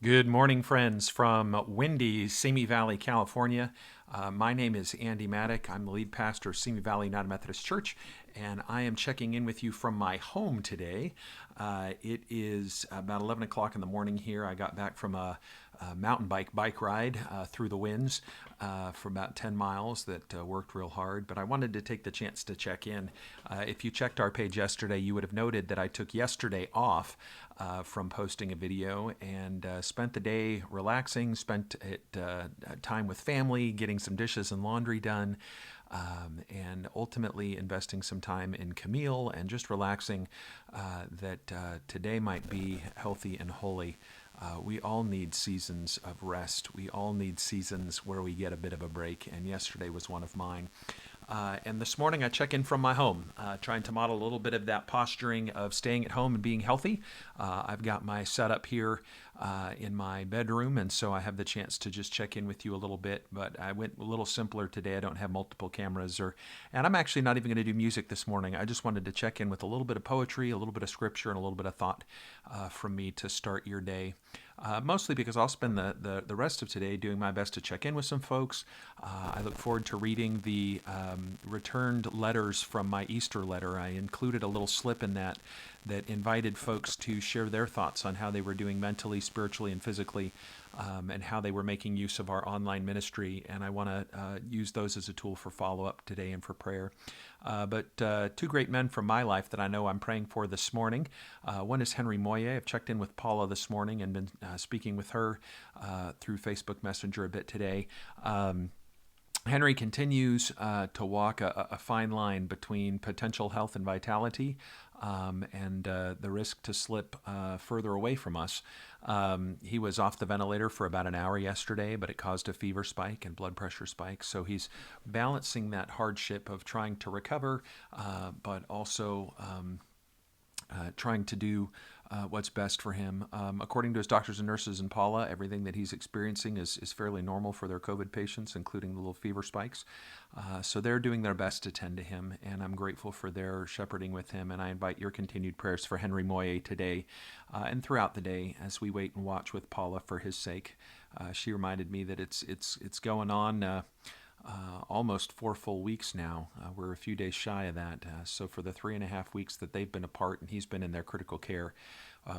Good morning, friends, from windy Simi Valley, California. My name is Andy Maddock. I'm the lead pastor of Simi Valley United Methodist Church, and I am checking in with you from my home today. It is about 11 o'clock in the morning here. I got back from a mountain bike ride through the winds for about 10 miles that worked real hard, but I wanted to take the chance to check in. If you checked our page yesterday, you would have noted that I took yesterday off from posting a video and spent the day relaxing, spent it, time with family, getting some dishes and laundry done, and ultimately investing some time in Camille and just relaxing that today might be healthy and holy. We all need seasons of rest. We all need seasons where we get a bit of a break, and yesterday was one of mine. And this morning I check in from my home, trying to model a little bit of that posturing of staying at home and being healthy. I've got my setup here in my bedroom, and so I have the chance to just check in with you a little bit. But I went a little simpler today. I don't have multiple cameras, and I'm actually not even going to do music this morning. I just wanted to check in with a little bit of poetry, a little bit of scripture, and a little bit of thought from me to start your day. Mostly because I'll spend the rest of today doing my best to check in with some folks. I look forward to reading the returned letters from my Easter letter. I included a little slip in that invited folks to share their thoughts on how they were doing mentally, spiritually, and physically, and how they were making use of our online ministry. And I want to use those as a tool for follow-up today and for prayer. But two great men from my life that I know I'm praying for this morning. One is Henry Moye. I've checked in with Paula this morning and been speaking with her through Facebook Messenger a bit today. Henry continues to walk a fine line between potential health and vitality and the risk to slip further away from us. He was off the ventilator for about an hour yesterday, but it caused a fever spike and blood pressure spike. So he's balancing that hardship of trying to recover, but also trying to do what's best for him. According to his doctors and nurses and Paula, everything that he's experiencing is fairly normal for their COVID patients, including the little fever spikes. So they're doing their best to tend to him, and I'm grateful for their shepherding with him. And I invite your continued prayers for Henry Moye today and throughout the day as we wait and watch with Paula for his sake. She reminded me that it's going on. Almost 4 full weeks now. We're a few days shy of that. So for the 3.5 weeks that they've been apart and he's been in their critical care,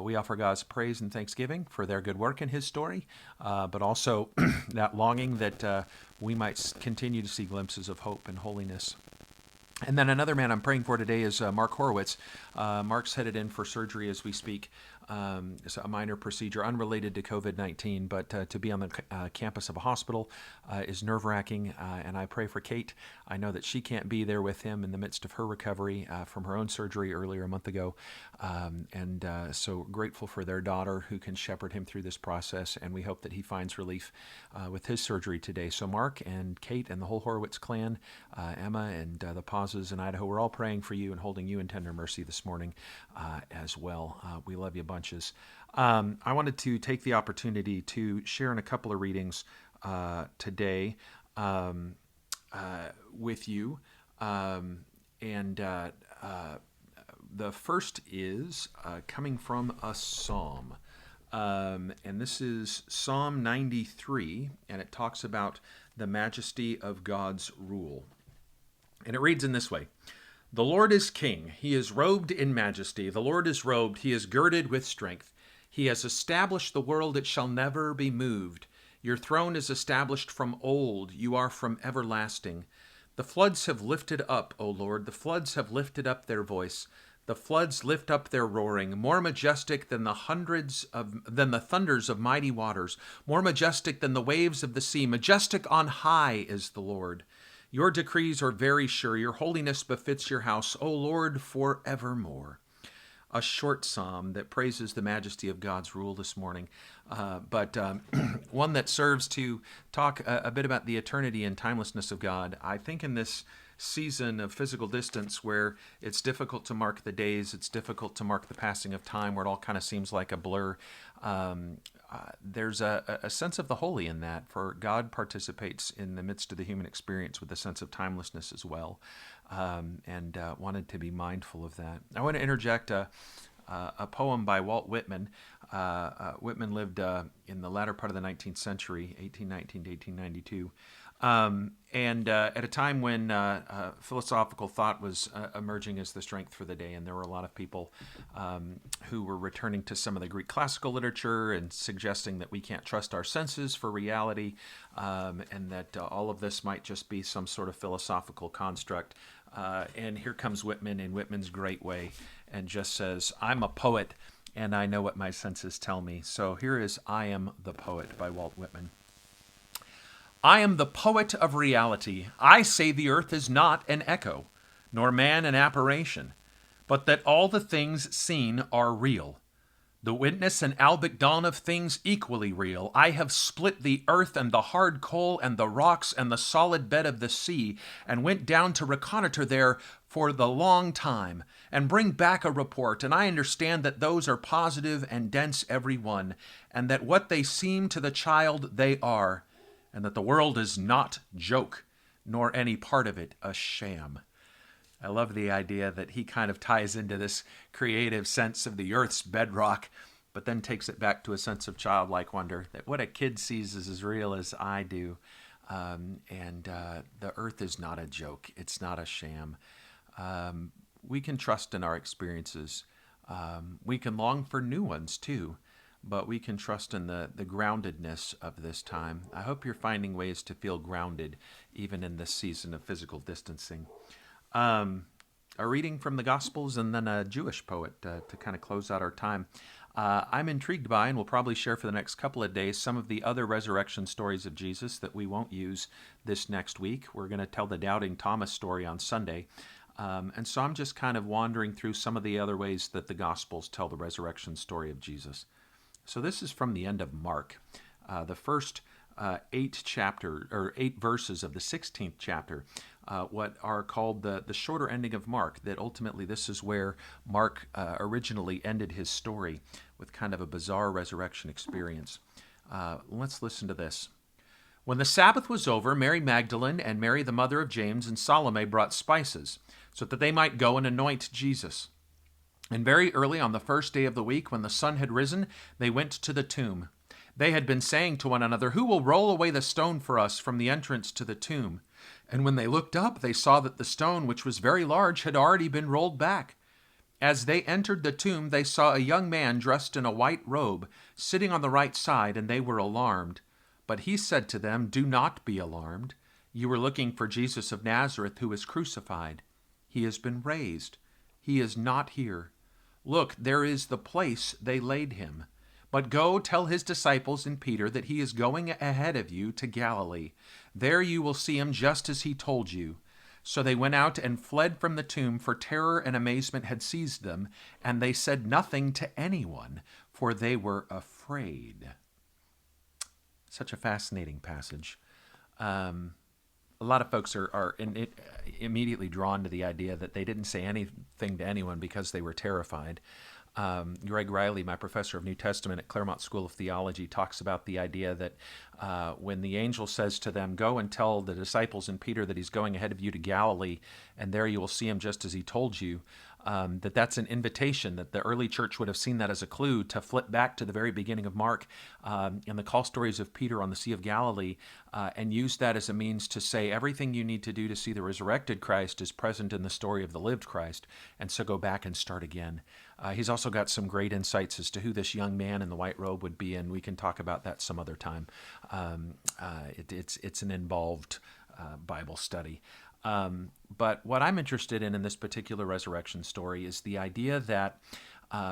we offer God's praise and thanksgiving for their good work in his story, but also that longing that we might continue to see glimpses of hope and holiness. And then another man I'm praying for today is Mark Horowitz. Mark's headed in for surgery as we speak. It's a minor procedure unrelated to COVID-19, but to be on the campus of a hospital is nerve-wracking, and I pray for Kate. I know that she can't be there with him in the midst of her recovery from her own surgery earlier a month ago, and so grateful for their daughter who can shepherd him through this process, and we hope that he finds relief with his surgery today. So Mark and Kate and the whole Horowitz clan, Emma and the Pazes in Idaho, we're all praying for you and holding you in tender mercy this morning as well. We love you bunches. I wanted to take the opportunity to share in a couple of readings today with you. And the first is coming from a psalm. And this is Psalm 93, and it talks about the majesty of God's rule. And it reads in this way: The Lord is king. He is robed in majesty. The Lord is robed. He is girded with strength. He has established the world. It shall never be moved. Your throne is established from old. You are from everlasting. The floods have lifted up, O Lord. The floods have lifted up their voice. The floods lift up their roaring, more majestic than the thunders of mighty waters, more majestic than the waves of the sea. Majestic on high is the Lord. Your decrees are very sure. Your holiness befits your house, O Lord, forevermore. A short psalm that praises the majesty of God's rule this morning, but one that serves to talk a bit about the eternity and timelessness of God. I think in this season of physical distance where it's difficult to mark the days, it's difficult to mark the passing of time, where it all kind of seems like a blur, there's a sense of the holy in that, for God participates in the midst of the human experience with a sense of timelessness as well, and wanted to be mindful of that. I want to interject a poem by Walt Whitman. Whitman lived in the latter part of the 19th century, 1819 to 1892. And at a time when philosophical thought was emerging as the strength for the day, and there were a lot of people who were returning to some of the Greek classical literature and suggesting that we can't trust our senses for reality, and that all of this might just be some sort of philosophical construct. And here comes Whitman in Whitman's great way and just says, "I'm a poet, and I know what my senses tell me." So here is I Am the Poet by Walt Whitman. I am the poet of reality. I say the earth is not an echo, nor man an apparition, but that all the things seen are real. The witness and albic dawn of things equally real. I have split the earth and the hard coal and the rocks and the solid bed of the sea, and went down to reconnoiter there for the long time, and bring back a report, and I understand that those are positive and dense every one, and that what they seem to the child they are, and that the world is not joke, nor any part of it a sham. I love the idea that he kind of ties into this creative sense of the earth's bedrock, but then takes it back to a sense of childlike wonder, that what a kid sees is as real as I do. The earth is not a joke. It's not a sham. We can trust in our experiences. We can long for new ones too. But we can trust in the groundedness of this time. I hope you're finding ways to feel grounded even in this season of physical distancing. A reading from the Gospels and then a Jewish poet to kind of close out our time. I'm intrigued by, and we'll probably share for the next couple of days, some of the other resurrection stories of Jesus that we won't use this next week. We're going to tell the Doubting Thomas story on Sunday. And so I'm just kind of wandering through some of the other ways that the Gospels tell the resurrection story of Jesus. So this is from the end of Mark, the first 8 verses of the 16th chapter, what are called the shorter ending of Mark, that ultimately this is where Mark originally ended his story with kind of a bizarre resurrection experience. Let's listen to this. When the Sabbath was over, Mary Magdalene and Mary the mother of James and Salome brought spices, so that they might go and anoint Jesus. And very early on the first day of the week, when the sun had risen, they went to the tomb. They had been saying to one another, "Who will roll away the stone for us from the entrance to the tomb?" And when they looked up, they saw that the stone, which was very large, had already been rolled back. As they entered the tomb, they saw a young man dressed in a white robe, sitting on the right side, and they were alarmed. But he said to them, "Do not be alarmed. You were looking for Jesus of Nazareth, who was crucified. He has been raised. He is not here. Look, there is the place they laid him. But go tell his disciples and Peter that he is going ahead of you to Galilee. There you will see him just as he told you." So they went out and fled from the tomb, for terror and amazement had seized them, and they said nothing to anyone, for they were afraid. Such a fascinating passage. A lot of folks are immediately drawn to the idea that they didn't say anything to anyone because they were terrified. Greg Riley, my professor of New Testament at Claremont School of Theology, talks about the idea that when the angel says to them, "Go and tell the disciples and Peter that he's going ahead of you to Galilee, and there you will see him just as he told you," that's an invitation, that the early church would have seen that as a clue to flip back to the very beginning of Mark and the call stories of Peter on the Sea of Galilee, and use that as a means to say everything you need to do to see the resurrected Christ is present in the story of the lived Christ, and so go back and start again. He's also got some great insights as to who this young man in the white robe would be, and we can talk about that some other time. It's an involved Bible study. But what I'm interested in this particular resurrection story is the idea that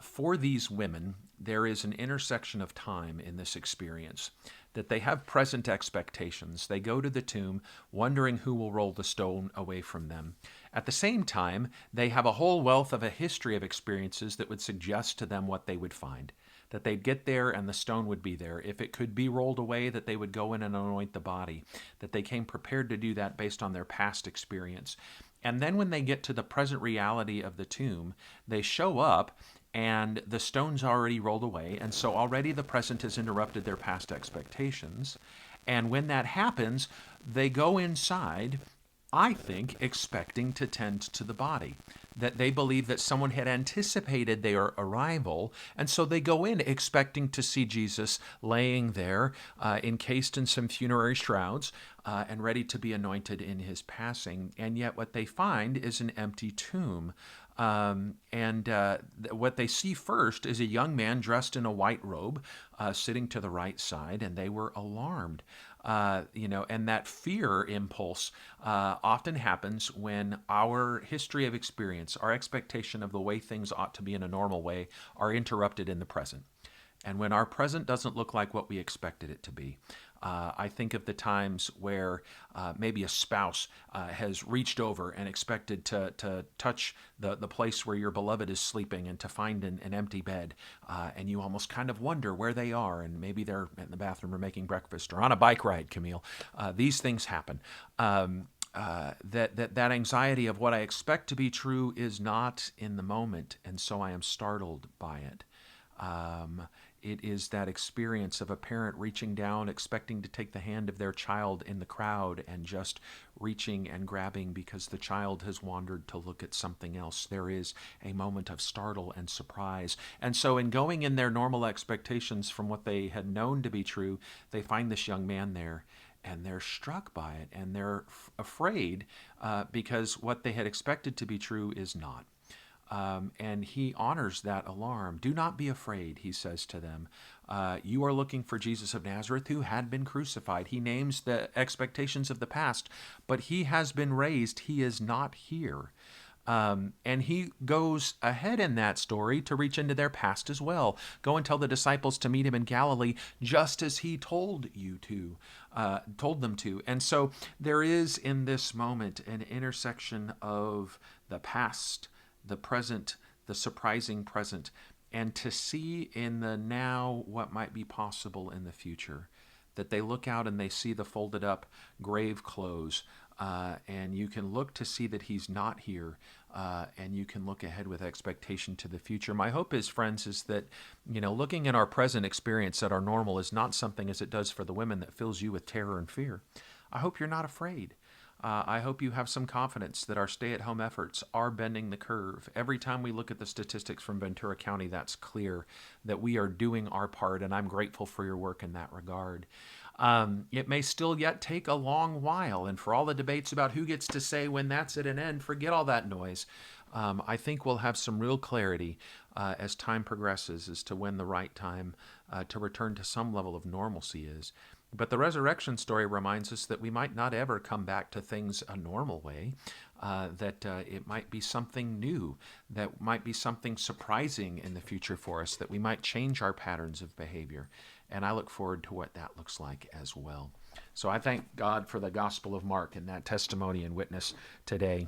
for these women, there is an intersection of time in this experience, that they have present expectations. They go to the tomb wondering who will roll the stone away from them. At the same time, they have a whole wealth of a history of experiences that would suggest to them what they would find, that they'd get there and the stone would be there. If it could be rolled away, that they would go in and anoint the body, that they came prepared to do that based on their past experience. And then when they get to the present reality of the tomb, they show up and the stone's already rolled away, and so already the present has interrupted their past expectations. And when that happens, they go inside, I think, expecting to tend to the body. that they believe that someone had anticipated their arrival, and so they go in expecting to see Jesus laying there, encased in some funerary shrouds, and ready to be anointed in his passing. And yet what they find is an empty tomb. What they see first is a young man dressed in a white robe, sitting to the right side, and they were alarmed. And that fear impulse often happens when our history of experience, our expectation of the way things ought to be in a normal way, are interrupted in the present. And when our present doesn't look like what we expected it to be. I think of the times where maybe a spouse has reached over and expected to touch the place where your beloved is sleeping and to find an empty bed. And you almost kind of wonder where they are. And maybe they're in the bathroom or making breakfast or on a bike ride, Camille. These things happen. That anxiety of what I expect to be true is not in the moment. And so I am startled by it. It is that experience of a parent reaching down, expecting to take the hand of their child in the crowd and just reaching and grabbing because the child has wandered to look at something else. There is a moment of startle and surprise. And so in going in their normal expectations from what they had known to be true, they find this young man there. And they're struck by it, and they're afraid because what they had expected to be true is not. And he honors that alarm. Do not be afraid, he says to them. You are looking for Jesus of Nazareth who had been crucified. He names the expectations of the past, but he has been raised. He is not here. And he goes ahead in that story to reach into their past as well. Go and tell the disciples to meet him in Galilee, just as he told them to. And so there is in this moment an intersection of the past, the present, the surprising present, and to see in the now what might be possible in the future. That they look out and they see the folded up grave clothes, and you can look to see that he's not here, and you can look ahead with expectation to the future. My hope is, friends, is that, looking at our present experience at our normal is not something as it does for the women that fills you with terror and fear. I hope you're not afraid. I hope you have some confidence that our stay-at-home efforts are bending the curve. Every time we look at the statistics from Ventura County, that's clear that we are doing our part, and I'm grateful for your work in that regard. It may still yet take a long while, and for all the debates about who gets to say when that's at an end, forget all that noise. I think we'll have some real clarity as time progresses as to when the right time to return to some level of normalcy is. But the resurrection story reminds us that we might not ever come back to things a normal way, that it might be something new, that might be something surprising in the future for us, that we might change our patterns of behavior. And I look forward to what that looks like as well. So I thank God for the Gospel of Mark and that testimony and witness today.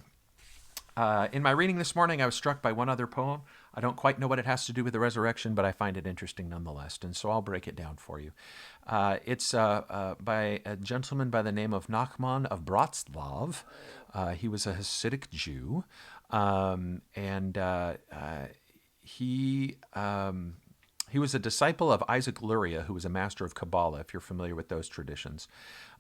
In my reading this morning, I was struck by one other poem. I don't quite know what it has to do with the resurrection, but I find it interesting nonetheless, and so I'll break it down for you. It's by a gentleman by the name of Nachman of Bratslav. He was a Hasidic Jew, and he was a disciple of Isaac Luria, who was a master of Kabbalah, if you're familiar with those traditions.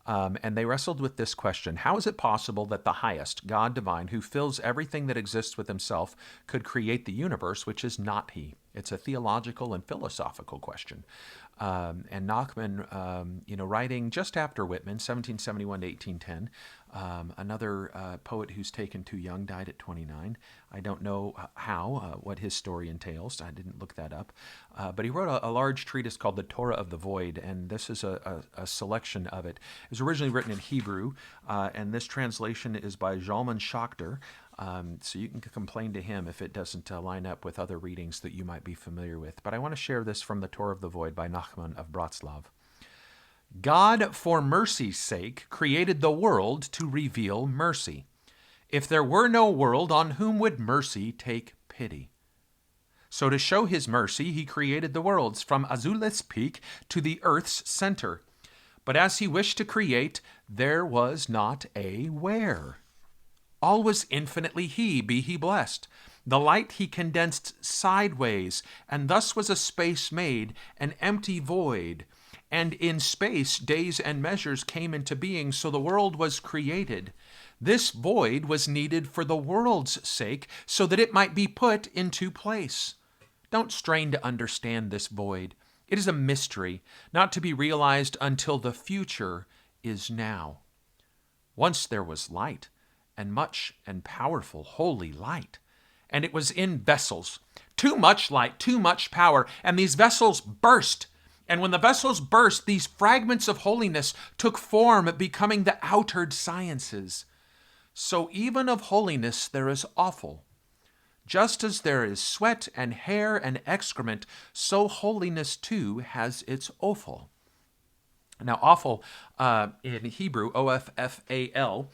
And they wrestled with this question: how is it possible that the highest, God divine, who fills everything that exists with himself, could create the universe, which is not he? It's a theological and philosophical question. And Nachman, writing just after Whitman, 1771 to 1810, another poet who's taken too young, died at 29. I don't know what his story entails. I didn't look that up. But he wrote a large treatise called The Torah of the Void, and this is a selection of it. It was originally written in Hebrew, and this translation is by Zalman Schachter. So you can complain to him if it doesn't line up with other readings that you might be familiar with. But I want to share this from The Torah of the Void by Nachman of Bratslav. God, for mercy's sake, created the world to reveal mercy. If there were no world, on whom would mercy take pity? So to show his mercy, he created the worlds from Azuleth's peak to the earth's center. But as he wished to create, there was not a where. All was infinitely he, be he blessed. The light he condensed sideways, and thus was a space made, an empty void. And in space, days and measures came into being, so the world was created. This void was needed for the world's sake so that it might be put into place. Don't strain to understand this void. It is a mystery, not to be realized until the future is now. Once there was light, and much and powerful holy light, and it was in vessels. Too much light, too much power, and these vessels burst. And when the vessels burst, these fragments of holiness took form, becoming the outered sciences. So even of holiness there is offal. Just as there is sweat and hair and excrement, so holiness too has its offal. Now, offal in Hebrew, O-F-F-A-L,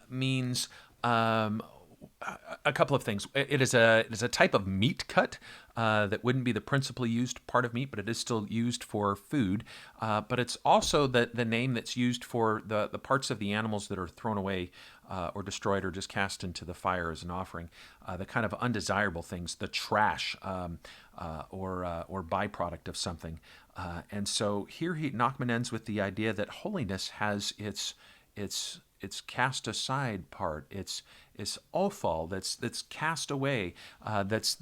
means a couple of things. It is a type of meat cut that wouldn't be the principally used part of meat, but it is still used for food. But it's also the name that's used for the parts of the animals that are thrown away or destroyed or just cast into the fire as an offering. The kind of undesirable things, the trash or byproduct of something. And so here Nachman ends with the idea that holiness has its cast aside part. It's offal that's cast away, that's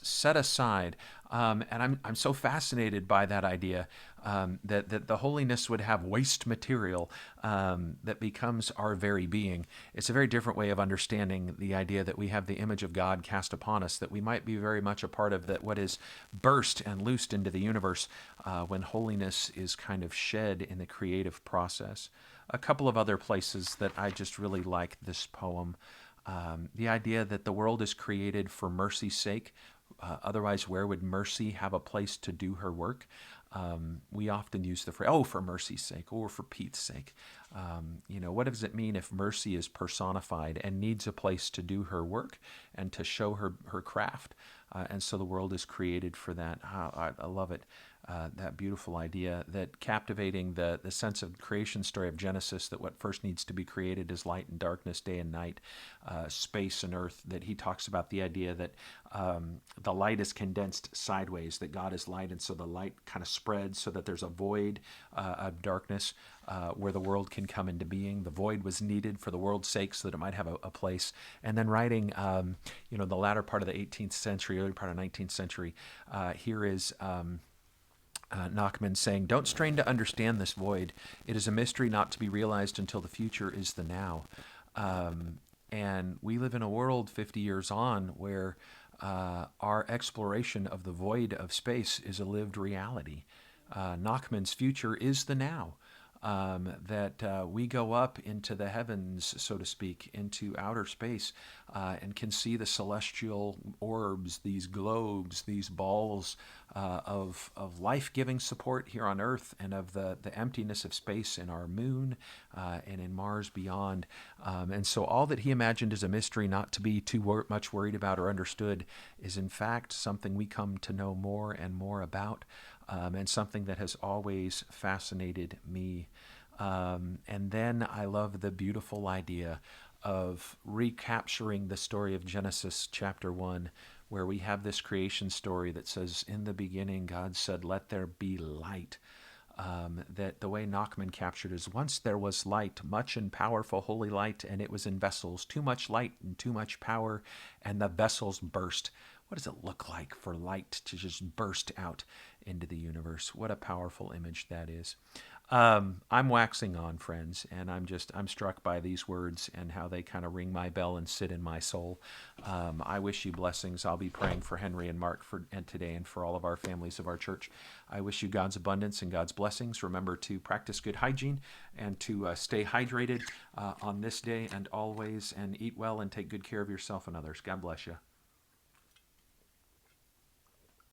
set aside. And I'm so fascinated by that idea that the holiness would have waste material that becomes our very being. It's a very different way of understanding the idea that we have the image of God cast upon us, that we might be very much a part of that what is burst and loosed into the universe when holiness is kind of shed in the creative process. A couple of other places that I just really like this poem. The idea that the world is created for mercy's sake. Otherwise, where would mercy have a place to do her work? We often use the phrase, oh, for mercy's sake, or for Pete's sake. What does it mean if mercy is personified and needs a place to do her work and to show her craft? And so the world is created for that. I love it. That beautiful idea, that captivating the sense of creation story of Genesis, that what first needs to be created is light and darkness, day and night, space and earth, that he talks about the idea that the light is condensed sideways, that God is light, and so the light kind of spreads so that there's a void of darkness where the world can come into being. The void was needed for the world's sake so that it might have a place. And then writing, the latter part of the 18th century, early part of the 19th century, here is Nachman saying, don't strain to understand this void. It is a mystery not to be realized until the future is the now. And we live in a world 50 years on where our exploration of the void of space is a lived reality. Nachman's future is the now. That we go up into the heavens, so to speak, into outer space, and can see the celestial orbs, these globes, these balls of life-giving support here on Earth, and of the emptiness of space in our moon and in Mars beyond. And so all that he imagined as a mystery not to be too much worried about or understood is in fact something we come to know more and more about. And something that has always fascinated me. And then I love the beautiful idea of recapturing the story of Genesis chapter 1, where we have this creation story that says, in the beginning, God said, let there be light. That the way Nachman captured is, once there was light, much and powerful holy light, and it was in vessels, too much light and too much power, and the vessels burst. What does it look like for light to just burst out into the universe? What a powerful image that is. I'm waxing on, friends, and I'm struck by these words and how they kind of ring my bell and sit in my soul. I wish you blessings. I'll be praying for Henry and Mark and today and for all of our families of our church. I wish you God's abundance and God's blessings. Remember to practice good hygiene and to stay hydrated on this day and always, and eat well and take good care of yourself and others. God bless you.